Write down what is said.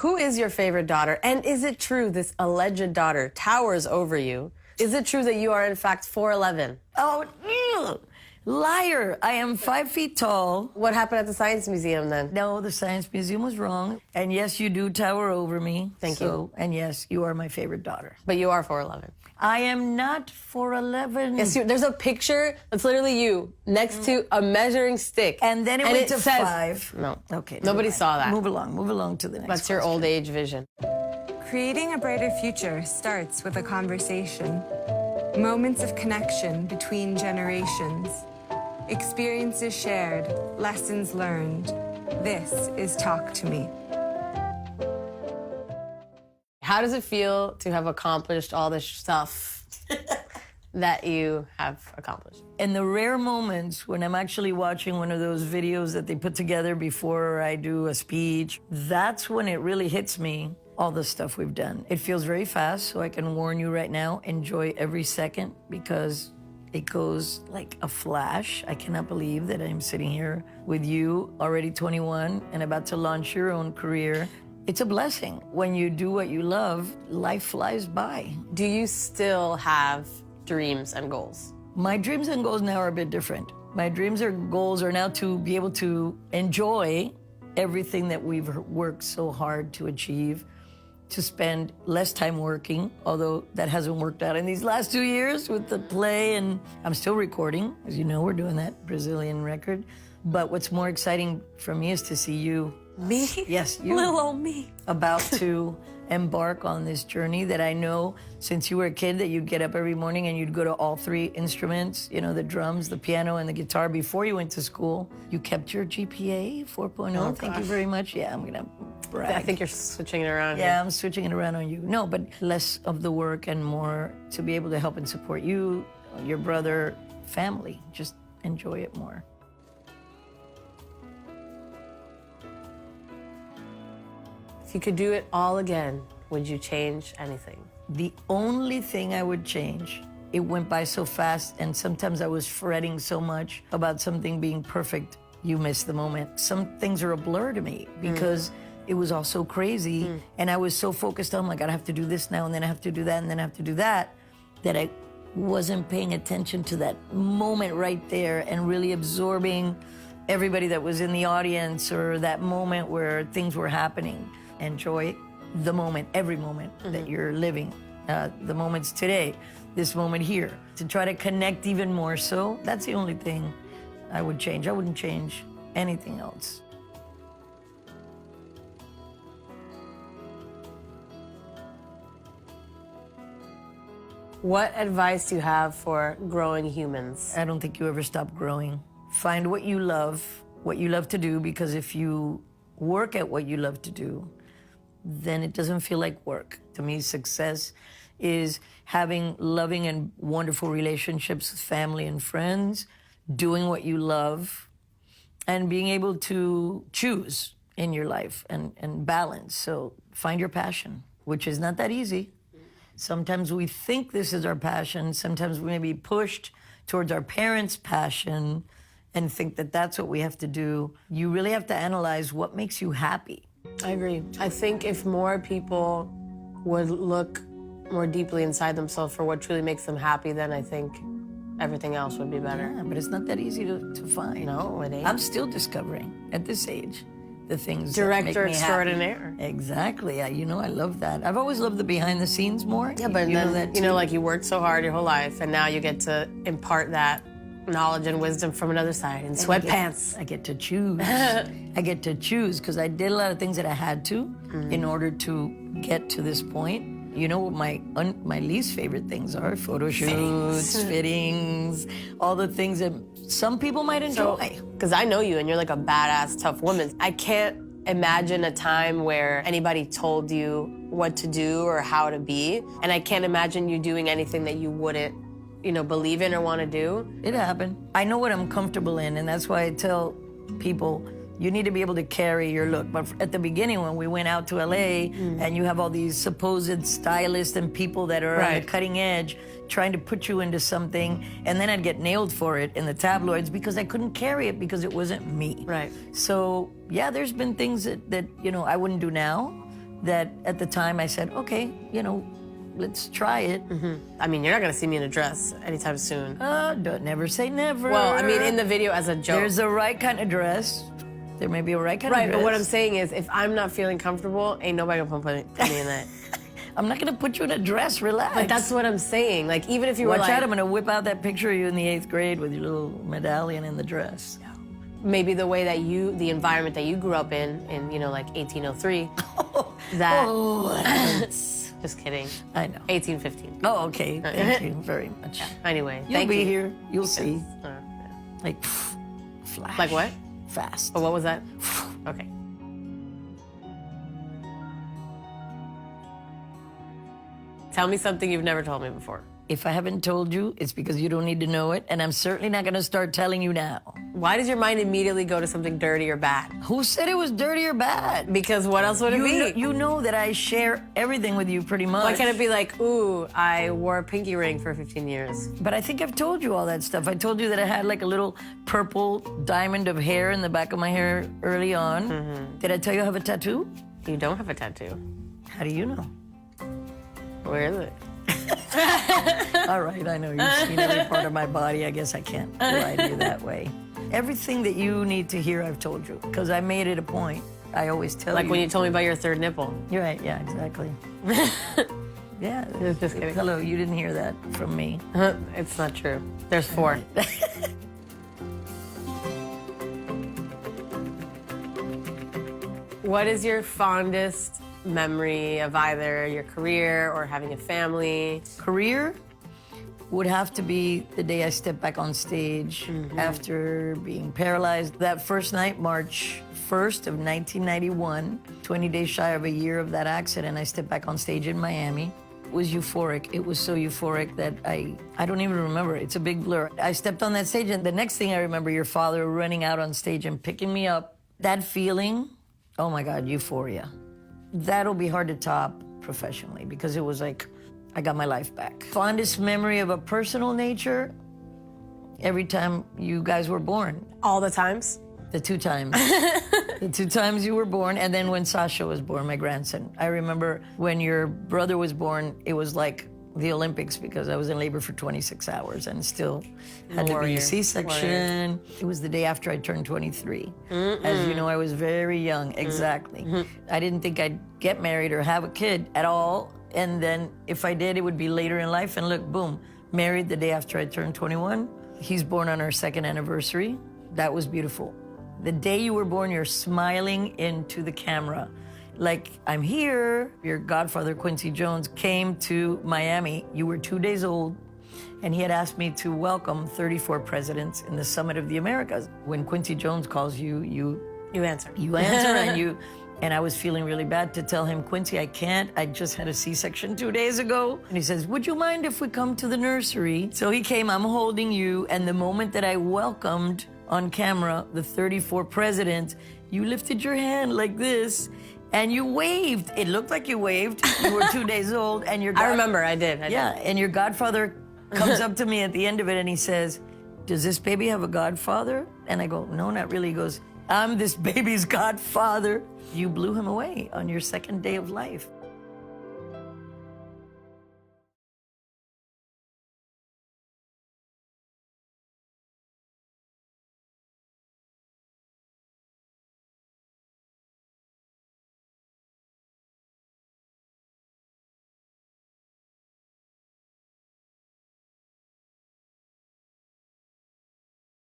Who is your favorite daughter? And is it true this alleged daughter towers over you? Is it true that you are in fact 4'11"? Oh, liar. I am 5 feet tall. What happened at the Science Museum then? No, the Science Museum was wrong. And yes, you do tower over me. Thank you. And yes, you are my favorite daughter. But you are 4'11". I am not 4'11". Yes, there's a picture that's literally you next to a measuring stick. And then it went to says, 5. No. Okay. Nobody saw that. Move along to the next That's your question. old age vision. Creating a brighter future starts with a conversation. Moments of connection between generations. Experiences shared, lessons learned. This is Talk to Me. How does it feel to have accomplished all this stuff that you have accomplished? In the rare moments when I'm actually watching one of those videos that they put together before I do a speech, that's when it really hits me, all the stuff we've done. It feels very fast, so I can warn you right now, enjoy every second because it goes like a flash. I cannot believe that I'm sitting here with you, already 21, and about to launch your own career. It's a blessing. When you do what you love, life flies by. Do you still have dreams and goals? My dreams and goals now are a bit different. My dreams and goals are now to be able to enjoy everything that we've worked so hard to achieve, to spend less time working, although that hasn't worked out in these last 2 years with the play, and I'm still recording. As you know, we're doing that Brazilian record. But what's more exciting for me is to see you. Me? Yes, you. Little old me. About to embark on this journey that I know since you were a kid that you'd get up every morning and you'd go to all 3 instruments, you know, the drums, the piano, and the guitar before you went to school. You kept your GPA 4.0. Oh, Thank you very much. Yeah, I'm gonna brag. I think you're switching it around Yeah, here. I'm switching it around on you. No, but less of the work and more to be able to help and support you, your brother, family. Just enjoy it more. If you could do it all again, would you change anything? The only thing I would change, it went by so fast, and sometimes I was fretting so much about something being perfect, you miss the moment. Some things are a blur to me because it was all so crazy, and I was so focused on, like, I have to do this now, and then I have to do that, and then I have to do that, that I wasn't paying attention to that moment right there and really absorbing everybody that was in the audience or that moment where things were happening. Enjoy the moment, every moment that you're living, the moments today, this moment here, to try to connect even more so. That's the only thing I would change. I wouldn't change anything else. What advice do you have for growing humans? I don't think you ever stop growing. Find what you love to do, because if you work at what you love to do, then it doesn't feel like work. To me, success is having loving and wonderful relationships with family and friends, doing what you love, and being able to choose in your life and balance. So find your passion, which is not that easy. Sometimes we think this is our passion. Sometimes we may be pushed towards our parents' passion and think that that's what we have to do. You really have to analyze what makes you happy. I agree. I think if more people would look more deeply inside themselves for what truly makes them happy, then I think everything else would be better. Yeah, but it's not that easy to find. No, it ain't. I'm still discovering at this age the things Director that make me extraordinaire. happy. Exactly. You know, I love that. I've always loved the behind the scenes more. Yeah, but you then, know that you know, too? like you worked so hard your whole life, and now you get to impart that knowledge and wisdom from another side in sweatpants. I get to choose. I get to choose because I did a lot of things that I had to in order to get to this point. You know what my least favorite things are? Photo shoots, fittings, all the things that some people might enjoy. Because I know you, and you're like a badass, tough woman. I can't imagine a time where anybody told you what to do or how to be, and I can't imagine you doing anything that you wouldn't, you know, believe in or want to do. It happened. I know what I'm comfortable in, and that's why I tell people, you need to be able to carry your look. But at the beginning, when we went out to LA, and you have all these supposed stylists and people that are on the cutting edge trying to put you into something, and then I'd get nailed for it in the tabloids because I couldn't carry it because it wasn't me. Right. So, yeah, there's been things that you know, I wouldn't do now, that at the time I said, okay, you know, let's try it. I mean, you're not gonna see me in a dress anytime soon. Don't never say never. Well, I mean, in the video as a joke. There's a right kind of dress. There may be a right kind of Right, dress. but what I'm saying is, if I'm not feeling comfortable, ain't nobody gonna put me in that. I'm not gonna put you in a dress, relax. But that's what I'm saying. Like, even if you were Watch like, out, I'm gonna whip out that picture of you in the 8th grade with your little medallion in the dress. maybe the way that the environment that you grew up in, you know, like 1803, that. Just kidding. I know. 1815. Oh, okay. Thank you very much. Anyway, You'll thank be you. here. You'll see. Yeah. Like, flash. Like what? Fast. Oh, what was that? Okay. Tell me something you've never told me before. If I haven't told you, it's because you don't need to know it, and I'm certainly not gonna start telling you now. Why does your mind immediately go to something dirty or bad? Who said it was dirty or bad? Because what else would it be? You know that I share everything with you pretty much. Why can't it be like, ooh, I wore a pinky ring for 15 years? But I think I've told you all that stuff. I told you that I had like a little purple diamond of hair in the back of my hair early on. Mm-hmm. Did I tell you I have a tattoo? You don't have a tattoo. How do you know? Where is it? All right, I know you've seen every part of my body. I guess I can't lie to you that way. Everything that you need to hear, I've told you, because I made it a point. I always tell you. Like when you told me about your third nipple. You're right, yeah, exactly. Yeah. Just kidding. Hello, you didn't hear that from me. It's not true. There's 4. What is your fondest memory of either your career or having a family? Career would have to be the day I stepped back on stage after being paralyzed. That first night, March 1st of 1991, 20 days shy of a year of that accident, I stepped back on stage in Miami. It was euphoric. It was so euphoric that I don't even remember. It's a big blur. I stepped on that stage, and the next thing I remember, your father running out on stage and picking me up. That feeling, oh my God, euphoria. That'll be hard to top professionally because it was like, I got my life back. Fondest memory of a personal nature, every time you guys were born. All the times? The 2 times. The 2 times you were born, and then when Sasha was born, my grandson. I remember when your brother was born, it was like the Olympics because I was in labor for 26 hours and still had to be a C-section. It was the day after I turned 23. As you know, I was very young, exactly. I didn't think I'd get married or have a kid at all. And then if I did, it would be later in life. And look, boom, married the day after I turned 21. He's born on our 2nd anniversary. That was beautiful. The day you were born, you're smiling into the camera. Like, I'm here. Your godfather, Quincy Jones, came to Miami. You were 2 days old, and he had asked me to welcome 34 presidents in the Summit of the Americas. When Quincy Jones calls you, you answer. You answer, and I was feeling really bad to tell him, Quincy, I can't. I just had a C-section 2 days ago. And he says, would you mind if we come to the nursery? So he came, I'm holding you, and the moment that I welcomed on camera the 34 presidents, you lifted your hand like this, and you waved. It looked like you waved. You were 2 days old, and I remember, I did. And your godfather comes up to me at the end of it, and he says, does this baby have a godfather? And I go, no, not really. He goes, I'm this baby's godfather. You blew him away on your 2nd day of life.